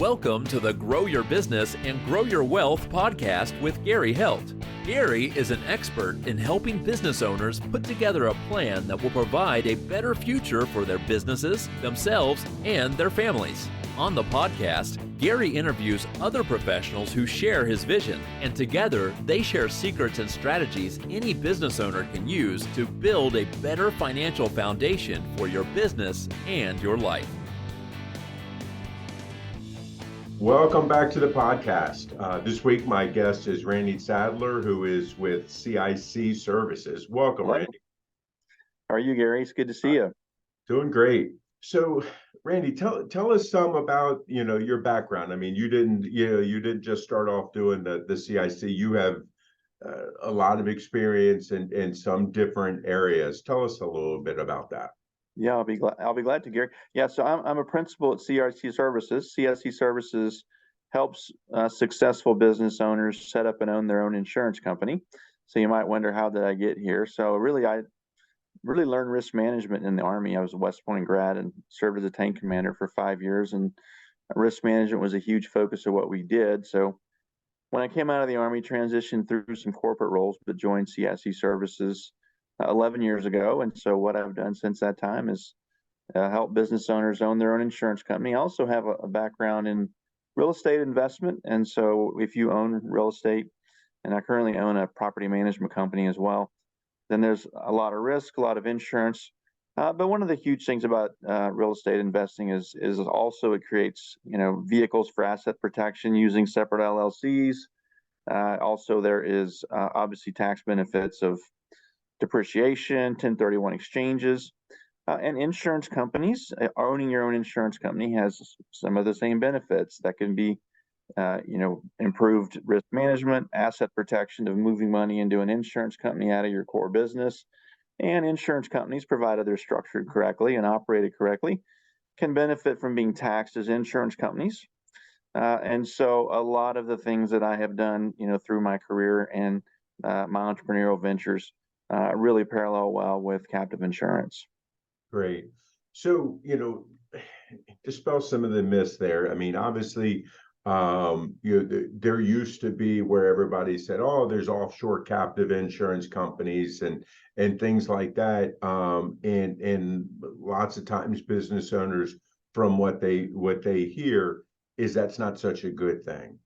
Welcome to the Grow Your Business and Grow Your Wealth podcast with Gary Heldt. Gary is an expert in helping business owners put together a plan that will provide a better future for their businesses, themselves, and their families. On the podcast, Gary interviews other professionals who share his vision, and together they share secrets and strategies any business owner can use to build a better financial foundation for your business and your life. Welcome back to the podcast. This week, my guest is Randy Sadler, who is with CIC Services. Welcome, Hello. Randy. How are you, Gary? It's good to see you. Doing great. So, Randy, tell us some about your background. I mean, you didn't just start off doing the CIC. You have a lot of experience in some different areas. Tell us a little bit about that. Yeah, I'll be glad to, Gary. Yeah, so I'm a principal at CIC Services. CIC Services helps successful business owners set up and own their own insurance company. So you might wonder, how did I get here? So I really learned risk management in the Army. I was a West Point grad and served as a tank commander for 5 years, and risk management was a huge focus of what we did. So when I came out of the Army, transitioned through some corporate roles, but joined CIC Services 11 years ago. And so what I've done since that time is help business owners own their own insurance company. I also have a background in real estate investment. And so if you own real estate, and I currently own a property management company as well, then there's a lot of risk, a lot of insurance. But one of the huge things about real estate investing is also it creates vehicles for asset protection using separate LLCs. Also, there is obviously tax benefits of depreciation, 1031 exchanges, and insurance companies. Owning your own insurance company has some of the same benefits that can be, improved risk management, asset protection of moving money into an insurance company out of your core business. And insurance companies, provided they're structured correctly and operated correctly, can benefit from being taxed as insurance companies. And so a lot of the things that I have done, through my career and my entrepreneurial ventures really parallel well with captive insurance. Great. So, dispel some of the myths there. I mean, obviously, there used to be where everybody said, "Oh, there's offshore captive insurance companies and things like that." And lots of times, business owners, from what they hear, is that's not such a good thing.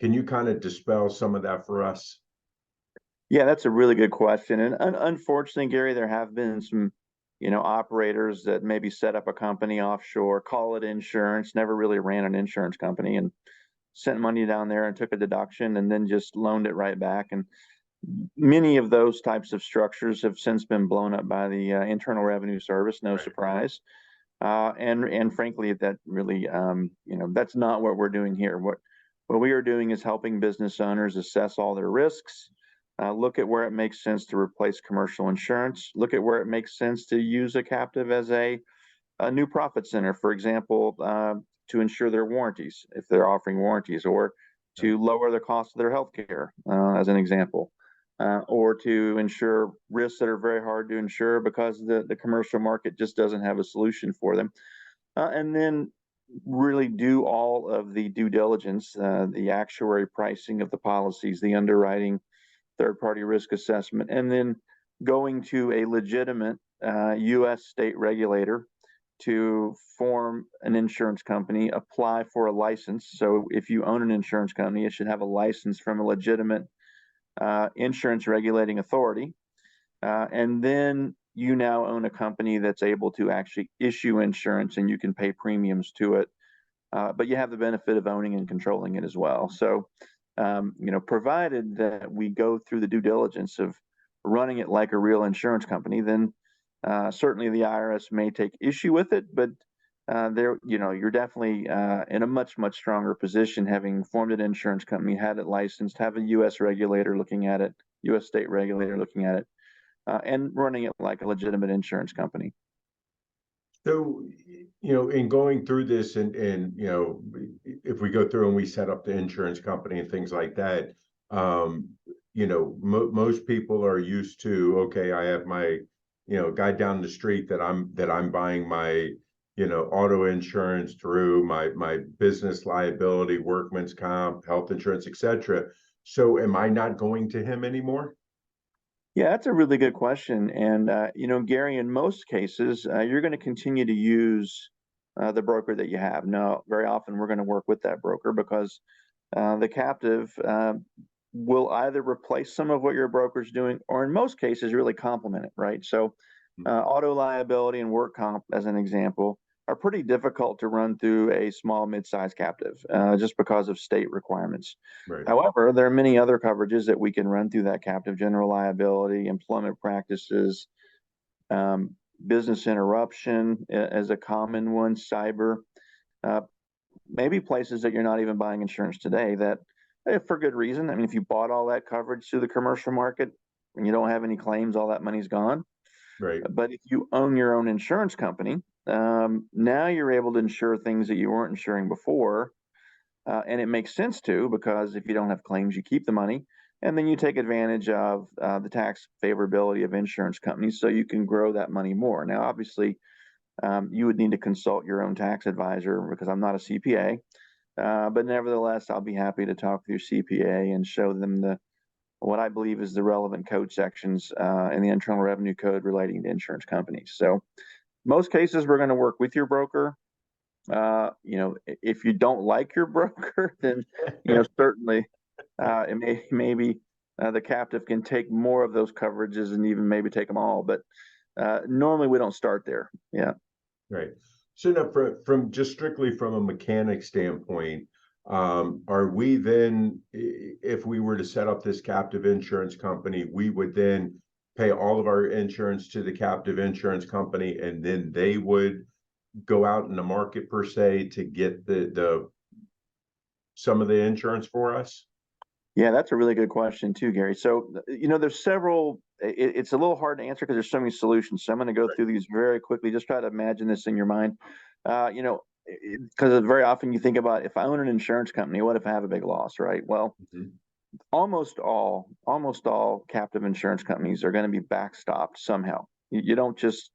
Can you kind of dispel some of that for us? Yeah, that's a really good question. And unfortunately, Gary, there have been some, operators that maybe set up a company offshore, call it insurance, never really ran an insurance company, and sent money down there and took a deduction and then just loaned it right back. And many of those types of structures have since been blown up by the Internal Revenue Service, no surprise. And frankly, that really, that's not what we're doing here. What we are doing is helping business owners assess all their risks. Look at where it makes sense to replace commercial insurance. Look at where it makes sense to use a captive as a new profit center, for example, to ensure their warranties, if they're offering warranties, or to lower the cost of their health care, as an example, or to insure risks that are very hard to insure because the commercial market just doesn't have a solution for them. And then really do all of the due diligence, the actuary pricing of the policies, the underwriting, third-party risk assessment, and then going to a legitimate U.S. state regulator to form an insurance company, apply for a license. So if you own an insurance company, it should have a license from a legitimate insurance regulating authority. And then you now own a company that's able to actually issue insurance, and you can pay premiums to it. But you have the benefit of owning and controlling it as well. So provided that we go through the due diligence of running it like a real insurance company, then certainly the IRS may take issue with it, but you're definitely in a much, much stronger position having formed an insurance company, had it licensed, have a U.S. regulator looking at it, U.S. state regulator looking at it, and running it like a legitimate insurance company. So, in going through this and if we go through and we set up the insurance company and things like that, most people are used to, okay, I have my, guy down the street that I'm buying my, auto insurance through my business liability, workman's comp, health insurance, etc. So am I not going to him anymore? Yeah, that's a really good question. And, Gary, in most cases, you're going to continue to use the broker that you have. Now, very often we're going to work with that broker because the captive will either replace some of what your broker's doing, or in most cases, really complement it, right? So, auto liability and work comp, as an example, are pretty difficult to run through a small, mid-sized captive just because of state requirements. Right. However, there are many other coverages that we can run through that captive: general liability, employment practices, business interruption as a common one, cyber, uh, maybe places that you're not even buying insurance today that, for good reason. I mean, if you bought all that coverage through the commercial market and you don't have any claims, all that money's gone. Right. But if you own your own insurance company, now you're able to insure things that you weren't insuring before. And it makes sense to, because if you don't have claims, you keep the money, and then you take advantage of the tax favorability of insurance companies so you can grow that money more. Now, obviously, you would need to consult your own tax advisor because I'm not a CPA. But nevertheless, I'll be happy to talk with your CPA and show them what I believe is the relevant code sections in the Internal Revenue Code relating to insurance companies. So most cases, we're going to work with your broker. If you don't like your broker, then, certainly maybe the captive can take more of those coverages and even maybe take them all. But normally we don't start there. Yeah. Right. So now, from just strictly from a mechanic standpoint, are we then, if we were to set up this captive insurance company, we would then pay all of our insurance to the captive insurance company, and then they would go out in the market per se to get some of the insurance for us? Yeah, that's a really good question too, Gary. So, there's several, it's a little hard to answer because there's so many solutions. So I'm going to go through these very quickly. Just try to imagine this in your mind. Because very often you think about, if I own an insurance company, what if I have a big loss, right? Well, almost all captive insurance companies are going to be backstopped somehow. You don't just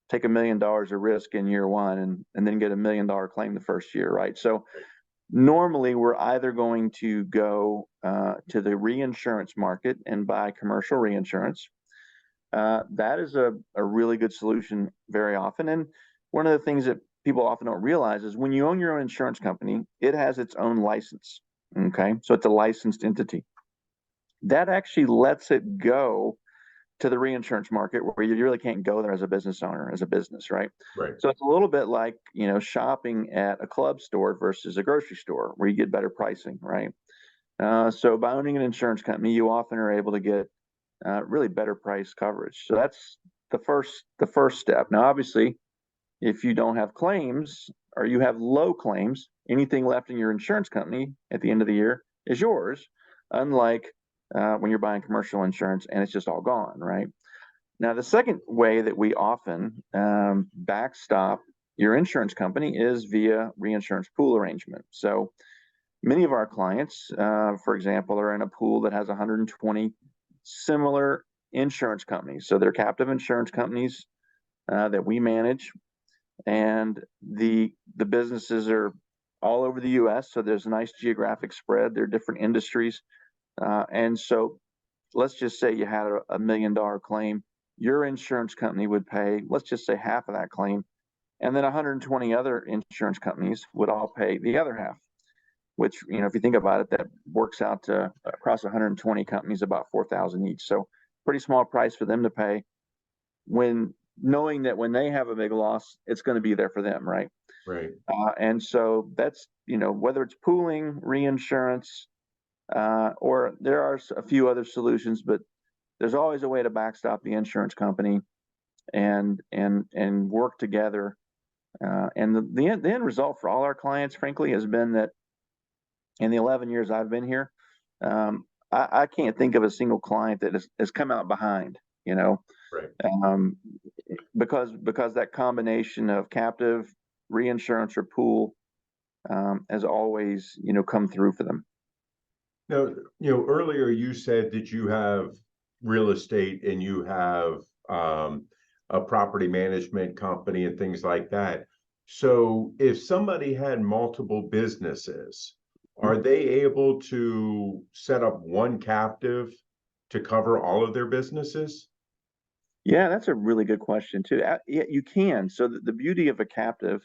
take $1 million of risk in year one and then get $1 million claim the first year, right? So normally we're either going to go to the reinsurance market and buy commercial reinsurance. That is a really good solution very often. And one of the things that people often don't realize is when you own your own insurance company, it has its own license. Okay. So it's a licensed entity. That actually lets it go to the reinsurance market where you really can't go there as a business owner, as a business, right? Right. So it's a little bit like, shopping at a club store versus a grocery store where you get better pricing, right? So by owning an insurance company, you often are able to get really better price coverage. So that's the first step. Now, obviously, if you don't have claims or you have low claims, anything left in your insurance company at the end of the year is yours, unlike when you're buying commercial insurance and it's just all gone, right? Now, the second way that we often backstop your insurance company is via reinsurance pool arrangement. So many of our clients, for example, are in a pool that has 120 similar insurance companies. So they're captive insurance companies that we manage, and the businesses are all over the U.S. So there's a nice geographic spread. There are different industries. And so let's just say you had a $1 million claim. Your insurance company would pay, let's just say, half of that claim. And then 120 other insurance companies would all pay the other half, which, if you think about it, that works out to across 120 companies about $4,000 each. So pretty small price for them to pay, when knowing that when they have a big loss, it's going to be there for them, right? Right. And so that's, whether it's pooling, reinsurance, or there are a few other solutions, but there's always a way to backstop the insurance company and work together. And the end result for all our clients, frankly, has been that in the 11 years I've been here, I can't think of a single client that has come out behind, Right. because that combination of captive, reinsurance, or pool has always, come through for them. Now, earlier you said that you have real estate and you have a property management company and things like that. So if somebody had multiple businesses, are Mhm. they able to set up one captive to cover all of their businesses? Yeah, that's a really good question too. Yeah, you can. So the beauty of a captive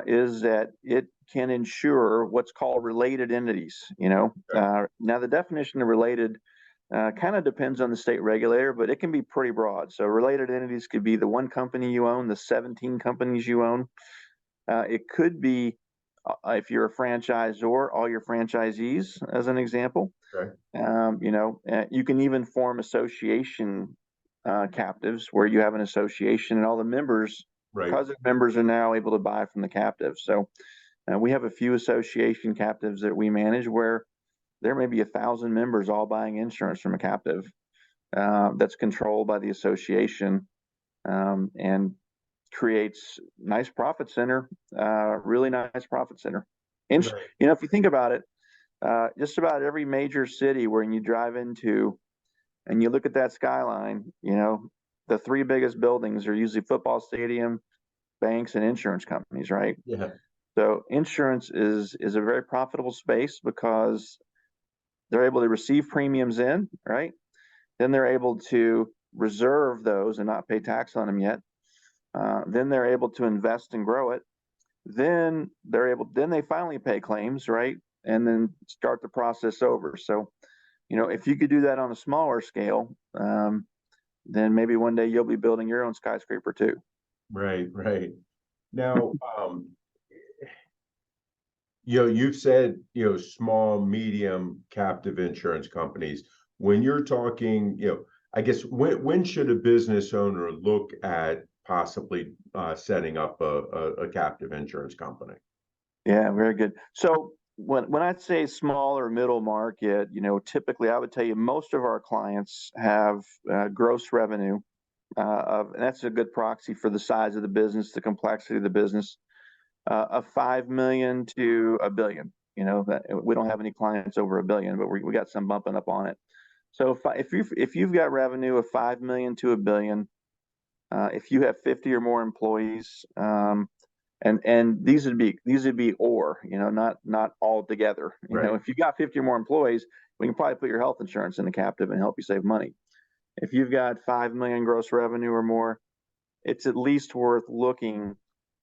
is that it can insure what's called related entities. Okay. Now the definition of related kind of depends on the state regulator, but it can be pretty broad. So related entities could be the one company you own, the 17 companies you own. It could be if you're a franchisor, all your franchisees, as an example. Okay. You can even form association captives where you have an association and all the members, Right. because the members are now able to buy from the captive. So we have a few association captives that we manage where there may be 1,000 members all buying insurance from a captive that's controlled by the association, and creates nice profit center, really nice profit center. And Right. if you think about it, just about every major city where you drive into and you look at that skyline, the three biggest buildings are usually football stadium, banks, and insurance companies, right? Yeah. So insurance is a very profitable space because they're able to receive premiums in, right? Then they're able to reserve those and not pay tax on them yet. Then they're able to invest and grow it. Then they finally pay claims, right? And then start the process over. So, if you could do that on a smaller scale, then maybe one day you'll be building your own skyscraper too. Right. Right. Now, you've said, small, medium captive insurance companies. When you're talking, I guess when should a business owner look at possibly setting up a captive insurance company? Yeah, very good. So when I say small or middle market, typically I would tell you most of our clients have gross revenue and that's a good proxy for the size of the business, the complexity of the business, of 5 million to a billion. That we don't have any clients over a billion, but we got some bumping up on it. So if you've got revenue of 5 million to a billion, if you have 50 or more employees, and these would be or not all together. Right. If you got 50 or more employees, we can probably put your health insurance in the captive and help you save money. If you've got 5 million gross revenue or more, it's at least worth looking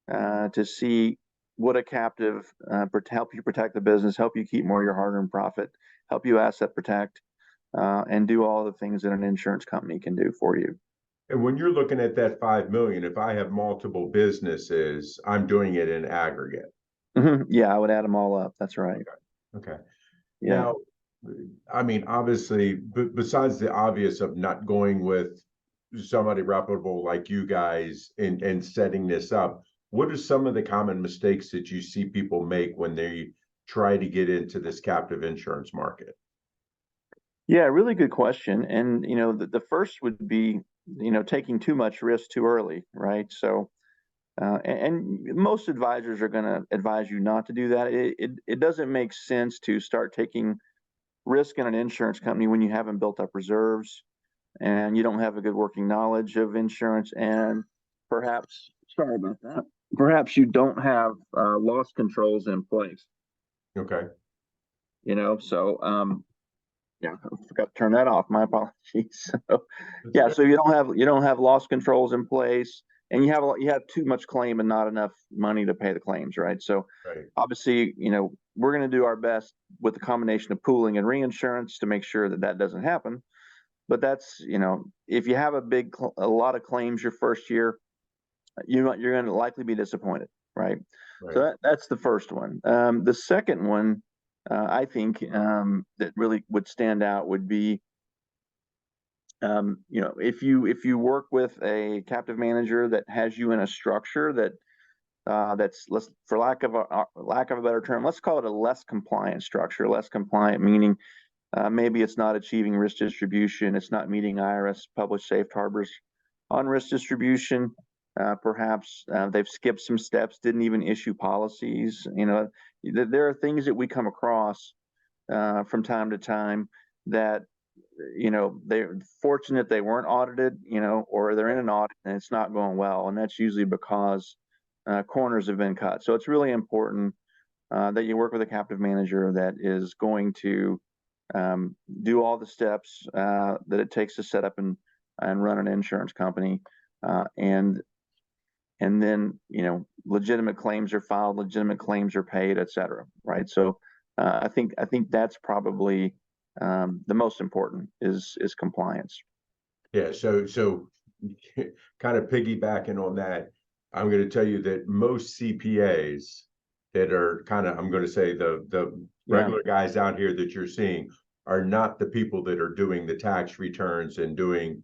to see what a captive help you protect the business, help you keep more of your hard-earned profit, help you asset protect, and do all the things that an insurance company can do for you. And when you're looking at that 5 million, if I have multiple businesses, I'm doing it in aggregate. Yeah, I would add them all up. That's right. Okay. Yeah. Now, I mean, obviously, besides the obvious of not going with somebody reputable like you guys and setting this up, what are some of the common mistakes that you see people make when they try to get into this captive insurance market? Yeah, really good question. And the first would be taking too much risk too early, right? So and most advisors are going to advise you not to do that. It doesn't make sense to start taking risk in an insurance company when you haven't built up reserves and you don't have a good working knowledge of insurance, and perhaps, sorry about that, perhaps you don't have loss controls in place. Okay. So yeah, I forgot to turn that off. My apologies. So, That's yeah, good. so you don't have loss controls in place, and you have too much claim and not enough money to pay the claims, right? So, Right. obviously, we're going to do our best with the combination of pooling and reinsurance to make sure that that doesn't happen. But that's if you have a lot of claims your first year, you're going to likely be disappointed, right? So Right. that's the first one. The second one, I think, that really would stand out would be, if you work with a captive manager that has you in a structure that's less, for lack of a better term, let's call it a less compliant structure. Less compliant meaning maybe it's not achieving risk distribution, it's not meeting IRS published safe harbors on risk distribution. Perhaps they've skipped some steps, didn't even issue policies. There are things that we come across from time to time that they're fortunate they weren't audited, or they're in an audit and it's not going well, and that's usually because corners have been cut. So it's really important that you work with a captive manager that is going to do all the steps that it takes to set up and run an insurance company, and then legitimate claims are filed, legitimate claims are paid, et cetera. Right. So I think that's probably the most important is compliance. Yeah. So kind of piggybacking on that, I'm going to tell you that most CPAs that are kind of, I'm going to say the regular guys out here that you're seeing are not the people that are doing the tax returns and doing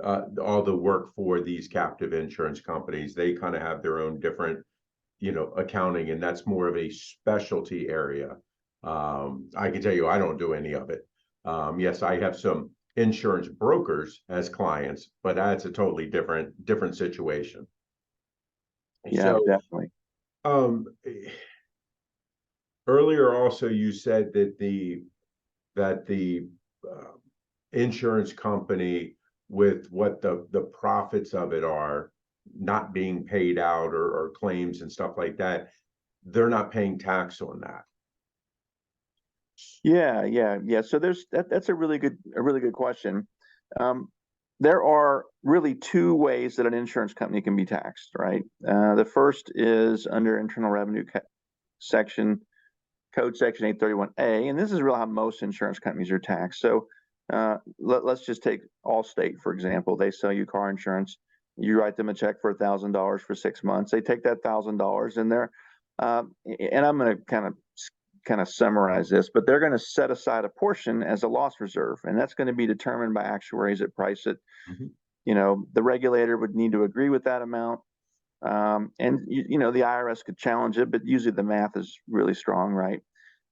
all the work for these captive insurance companies. They kind of have their own different, accounting, and that's more of a specialty area. I can tell you, I don't do any of it. Yes, I have some insurance brokers as clients, but that's a totally different situation. Yeah, So, definitely. Earlier also you said that the insurance company, with what the profits of it are not being paid out, or claims and stuff like that, they're not paying tax on that. Yeah. So that's a really good question. There are really two ways that an insurance company can be taxed, right? The first is under Internal Revenue Code Section 831A, and this is really how most insurance companies are taxed. So let's just take Allstate, for example. They sell you car insurance. You write them a check for $1,000 for 6 months. They take that $1,000 and and I'm going to kind of summarize this, but they're going to set aside a portion as a loss reserve, and that's going to be determined by actuaries that price it. Mm-hmm. The regulator would need to agree with that amount. And the IRS could challenge it, but usually the math is really strong, right?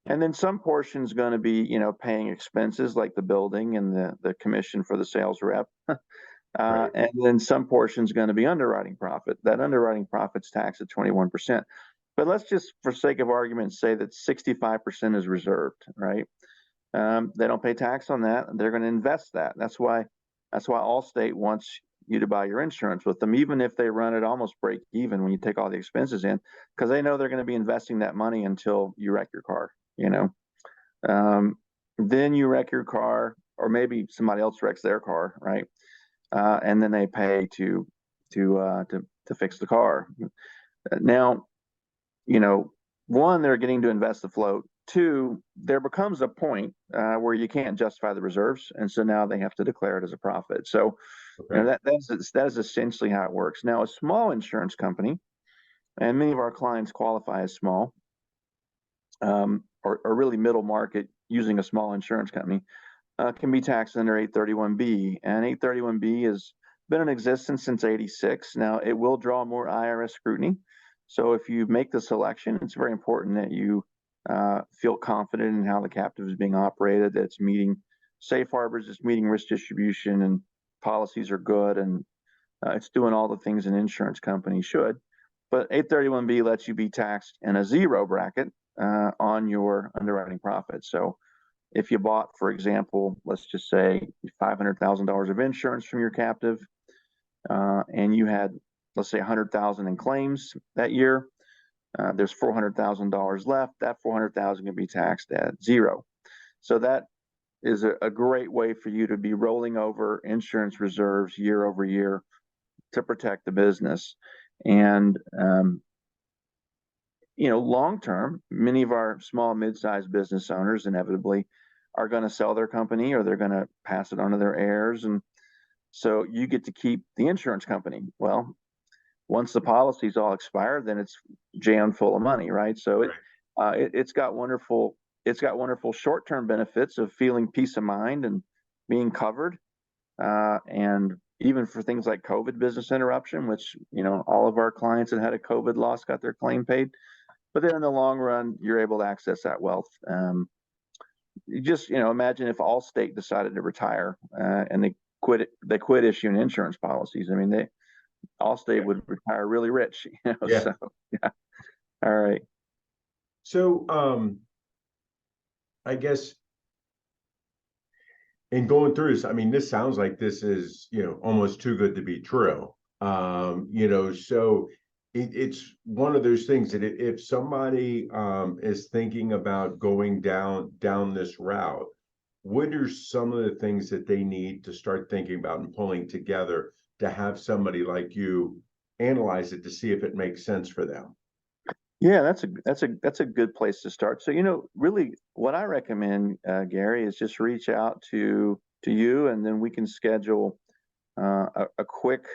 And then some portion is going to be, paying expenses like the building and the commission for the sales rep. Right. And then some portion is going to be underwriting profit. That underwriting profit's taxed at 21%. But let's just, for sake of argument, say that 65% is reserved, right? They don't pay tax on that. They're going to invest that. That's why Allstate wants you to buy your insurance with them, even if they run it almost break even when you take all the expenses in, because they know they're going to be investing that money until you wreck your car. Then you wreck your car, or maybe somebody else wrecks their car, right? And then they pay to fix the car. Now, one, they're getting to invest the float. Two, there becomes a point where you can't justify the reserves, and so now they have to declare it as a profit. So, that is essentially how it works. Now, a small insurance company, and many of our clients qualify as small, or really middle market using a small insurance company, can be taxed under 831B, and 831B has been in existence since '86. Now, it will draw more IRS scrutiny. So if you make the selection, it's very important that you feel confident in how the captive is being operated, that it's meeting safe harbors, it's meeting risk distribution, and policies are good, and it's doing all the things an insurance company should. But 831B lets you be taxed in a zero bracket on your underwriting profit. So if you bought, for example, let's just say $500,000 of insurance from your captive, and you had, let's say, $100,000 in claims that year, there's $400,000 left. That $400,000 can be taxed at zero. So that is a great way for you to be rolling over insurance reserves year over year to protect the business. And long term, many of our small, mid-sized business owners inevitably are going to sell their company, or they're going to pass it on to their heirs, and so you get to keep the insurance company. Well, once the policy's all expired, then it's jammed full of money, right? So it's got wonderful short-term benefits of feeling peace of mind and being covered, and even for things like COVID business interruption, which all of our clients that had a COVID loss got their claim paid. But then in the long run, you're able to access that wealth. You just imagine if Allstate decided to retire and they quit issuing insurance policies. I mean, Allstate would retire really rich. Yeah. So yeah. All right. So I guess in going through this, I mean, this sounds like this is almost too good to be true. So it's one of those things that if somebody is thinking about going down this route, what are some of the things that they need to start thinking about and pulling together to have somebody like you analyze it to see if it makes sense for them? Yeah, that's a good place to start. So, really what I recommend, Gary, is just reach out to you, and then we can schedule a quick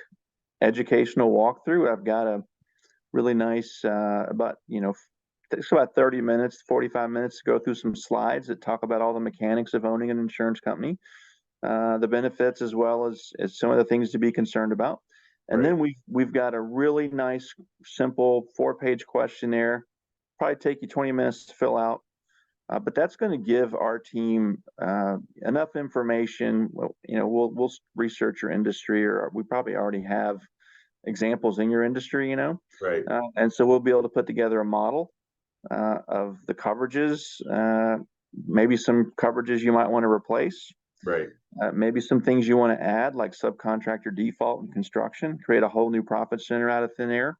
educational walkthrough. I've got a really nice, takes about 30 minutes, 45 minutes to go through some slides that talk about all the mechanics of owning an insurance company, the benefits, as well as some of the things to be concerned about. And Right. then we've got a really nice, simple 4-page questionnaire. Probably take you 20 minutes to fill out. But that's going to give our team enough information. Well, we'll research your industry, or we probably already have examples in your industry, Right. and so we'll be able to put together a model of the coverages, maybe some coverages you might want to replace, Right. maybe some things you want to add, like subcontractor default and construction, create a whole new profit center out of thin air.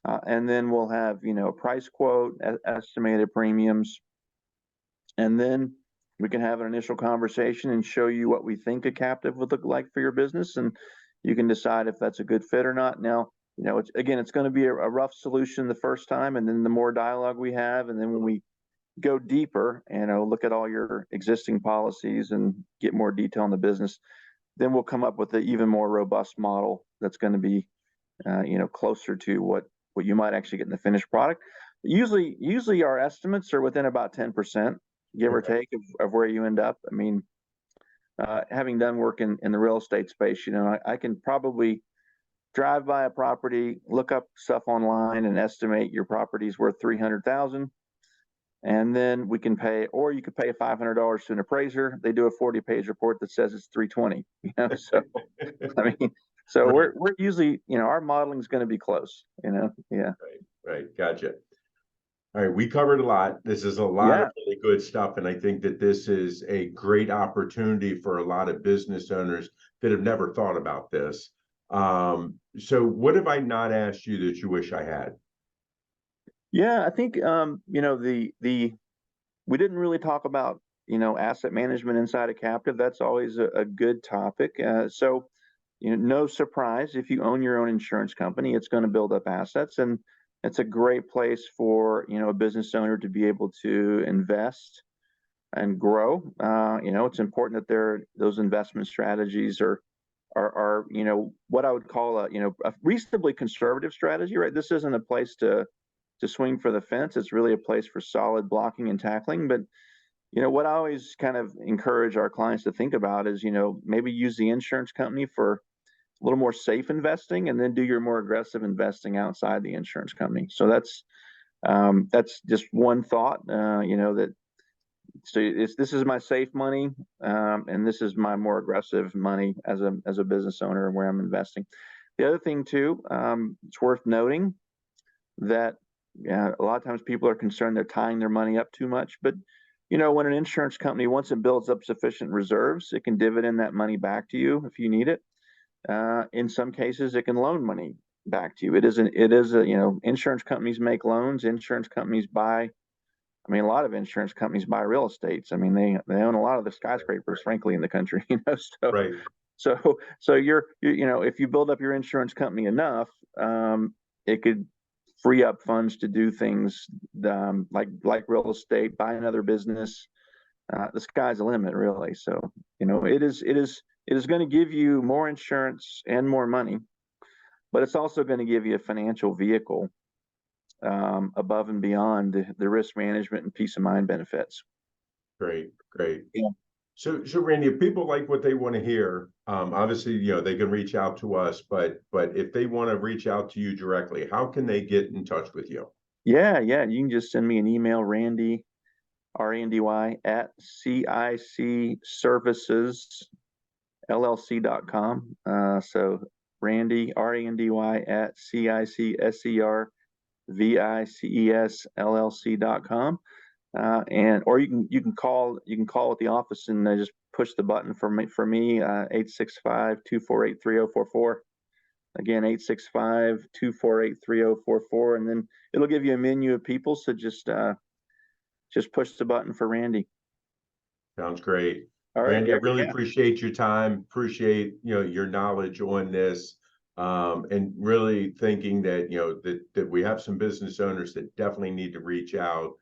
And then we'll have, a price quote, estimated premiums, and then we can have an initial conversation and show you what we think a captive would look like for your business, and you can decide if that's a good fit or not. Now, it's going to be a rough solution the first time, and then the more dialogue we have, and then when we go deeper and look at all your existing policies and get more detail on the business, then we'll come up with an even more robust model that's going to be closer to what you might actually get in the finished product. Usually our estimates are within about 10%, give or Okay. take, of where you end up. I mean, having done work in the real estate space, I can probably drive by a property, look up stuff online, and estimate your property's worth $300,000. And then we can pay, or you could pay $500 to an appraiser. They do a 40-page report that says it's 320. So I mean, so Right. we're usually, our modeling is going to be close. Yeah, Right. Gotcha. All right, we covered a lot. This is a lot of yeah, really good stuff, and I think that this is a great opportunity for a lot of business owners that have never thought about this. So what have I not asked you that you wish I had? yeah. I think the we didn't really talk about asset management inside a captive. That's always a good topic. So no surprise, if you own your own insurance company, it's going to build up assets, and it's a great place for a business owner to be able to invest and grow. It's important that those investment strategies are what I would call a reasonably conservative strategy, right? This isn't a place to swing for the fence. It's really a place for solid blocking and tackling. But what I always kind of encourage our clients to think about is maybe use the insurance company for a little more safe investing, and then do your more aggressive investing outside the insurance company. So that's just one thought. That so this is my safe money, and this is my more aggressive money as a business owner where I'm investing. The other thing too, it's worth noting that a lot of times people are concerned they're tying their money up too much, but when an insurance company, once it builds up sufficient reserves, it can dividend that money back to you if you need it. In some cases, it can loan money back to you. Insurance companies make loans. Insurance companies buy. I mean, a lot of insurance companies buy real estates. I mean, they own a lot of the skyscrapers, frankly, in the country. So Right. so if you build up your insurance company enough, it could free up funds to do things like real estate, buy another business. The sky's the limit, really. So it is going to give you more insurance and more money, but it's also going to give you a financial vehicle above and beyond the risk management and peace of mind benefits. Great. Great. Yeah. So Randy, if people like what they want to hear, obviously, they can reach out to us, but if they want to reach out to you directly, how can they get in touch with you? Yeah. You can just send me an email, Randy, RANDY, at CIC Services LLC.com. So Randy, RANDY, at CIC SERVICES LLC.com. And or you can call at the office and just push the button for me 865-248-3044. Again, 865-248-3044, and then it'll give you a menu of people. So just push the button for Randy. Sounds great. All right, Randy, I Gary, really yeah. appreciate your time, appreciate, your knowledge on this, and really thinking that, that we have some business owners that definitely need to reach out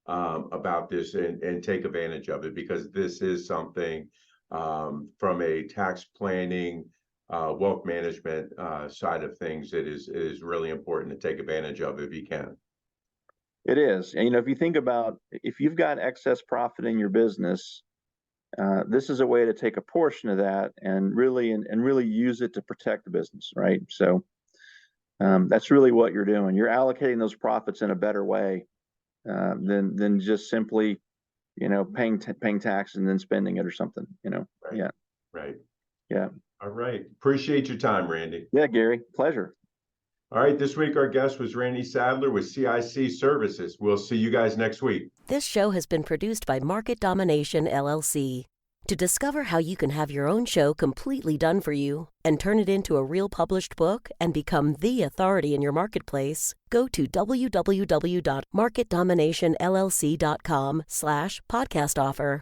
about this and take advantage of it, because this is something from a tax planning, wealth management side of things that is really important to take advantage of if you can. It is. And, if you think about, if you've got excess profit in your business, this is a way to take a portion of that and really use it to protect the business, right? So that's really what you're doing. You're allocating those profits in a better way than just simply, paying taxes and then spending it or something. Right. Yeah. Right. Yeah. All right. Appreciate your time, Randy. Yeah, Gary. Pleasure. All right. This week, our guest was Randy Sadler with CIC Services. We'll see you guys next week. This show has been produced by Market Domination, LLC. To discover how you can have your own show completely done for you and turn it into a real published book and become the authority in your marketplace, go to www.marketdominationllc.com/podcast offer.